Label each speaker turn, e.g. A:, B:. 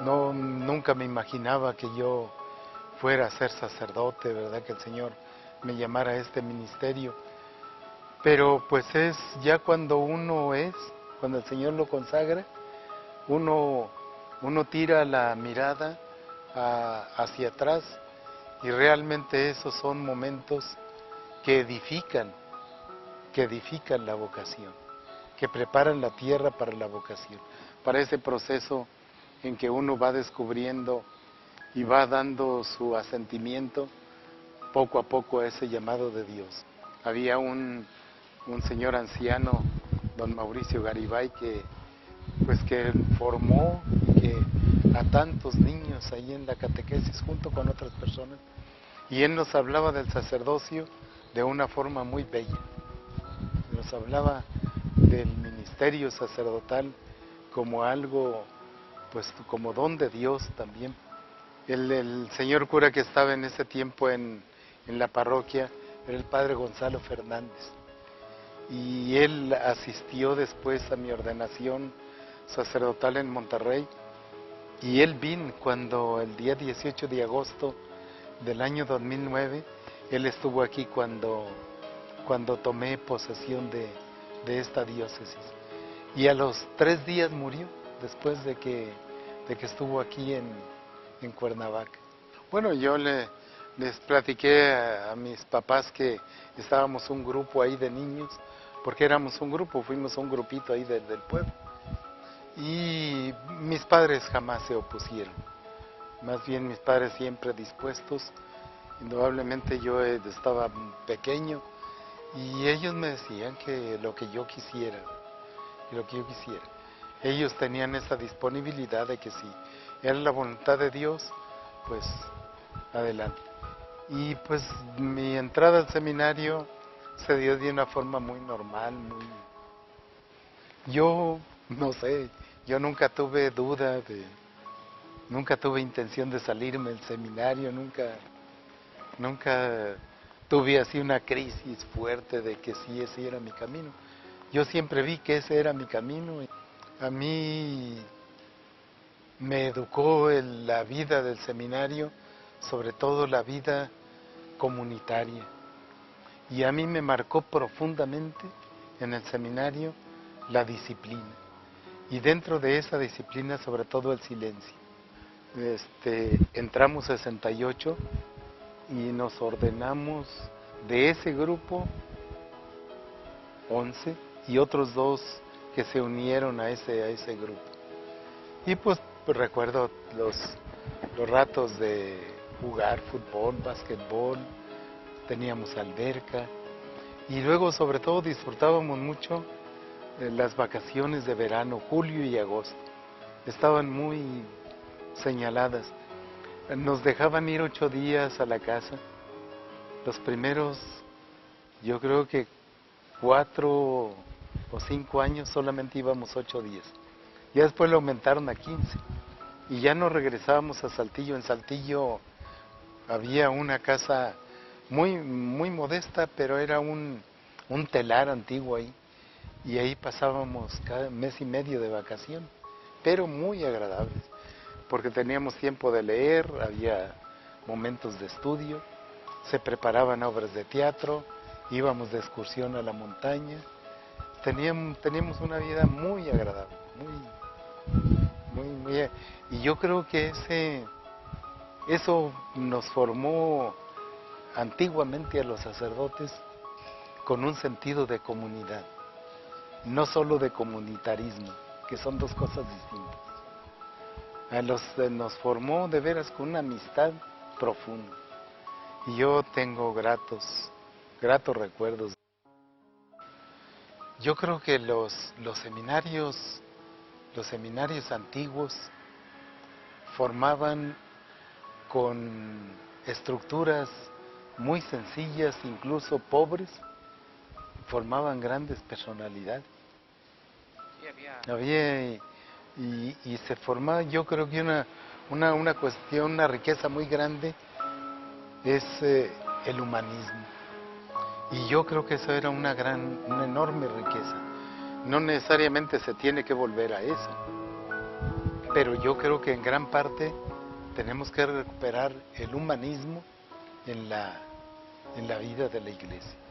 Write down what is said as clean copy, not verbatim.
A: No, nunca me imaginaba que yo fuera a ser sacerdote, ¿verdad? Que el Señor me llamara a este ministerio. Pero pues es ya cuando uno cuando el Señor lo consagra, uno, uno tira la mirada hacia atrás y realmente esos son momentos que edifican la vocación, que preparan la tierra para la vocación, para ese proceso en que uno va descubriendo y va dando su asentimiento poco a poco a ese llamado de Dios. Había un señor anciano, don Mauricio Garibay, que formó y que a tantos niños ahí en la catequesis junto con otras personas, y él nos hablaba del sacerdocio de una forma muy bella. Nos hablaba del ministerio sacerdotal como algo, pues como don de Dios también. El señor cura que estaba en ese tiempo en la parroquia era el padre Gonzalo Fernández, y él asistió después a mi ordenación sacerdotal en Monterrey, y él vino cuando el día 18 de agosto del año 2009, él estuvo aquí cuando tomé posesión de esta diócesis, y a los 3 días murió después de que estuvo aquí en Cuernavaca. Bueno, yo les platiqué a mis papás que estábamos un grupo ahí de niños, porque éramos un grupo, fuimos un grupito ahí del pueblo. Y mis padres jamás se opusieron, más bien mis padres siempre dispuestos. Indudablemente yo estaba pequeño y ellos me decían que lo que yo quisiera, Ellos tenían esa disponibilidad de que si era la voluntad de Dios, pues adelante. Y pues mi entrada al seminario se dio de una forma muy normal, yo no sé, yo nunca tuve nunca tuve intención de salirme del seminario, nunca tuve así una crisis fuerte de que sí, ese era mi camino. Yo siempre vi que ese era mi camino. A mí me educó la vida del seminario, sobre todo la vida comunitaria. Y a mí me marcó profundamente en el seminario la disciplina. Y dentro de esa disciplina, sobre todo el silencio. Entramos 68 y nos ordenamos de ese grupo 11 y otros 2 que se unieron a ese grupo. Y pues recuerdo los ratos de jugar fútbol, básquetbol, teníamos alberca, y luego sobre todo disfrutábamos mucho las vacaciones de verano, julio y agosto. Estaban muy señaladas. Nos dejaban ir 8 días a la casa. Los primeros, yo creo que 4 o 5 años solamente íbamos 8 días. Ya después lo aumentaron a 15. Y ya no regresábamos a Saltillo. En Saltillo había una casa muy, muy modesta, pero era un telar antiguo ahí. Y ahí pasábamos cada mes y medio de vacación, pero muy agradables, porque teníamos tiempo de leer, había momentos de estudio, se preparaban obras de teatro, íbamos de excursión a la montaña, teníamos una vida muy agradable, y yo creo que eso nos formó antiguamente a los sacerdotes con un sentido de comunidad, no solo de comunitarismo, que son 2 cosas distintas. Nos formó de veras con una amistad profunda. Y yo tengo gratos recuerdos. Yo creo que los seminarios antiguos formaban con estructuras muy sencillas, incluso pobres, formaban grandes personalidades. Había y se formaba, yo creo que una cuestión, una riqueza muy grande es el humanismo. Y yo creo que eso era una enorme riqueza. No necesariamente se tiene que volver a eso, pero yo creo que en gran parte tenemos que recuperar el humanismo en la vida de la iglesia.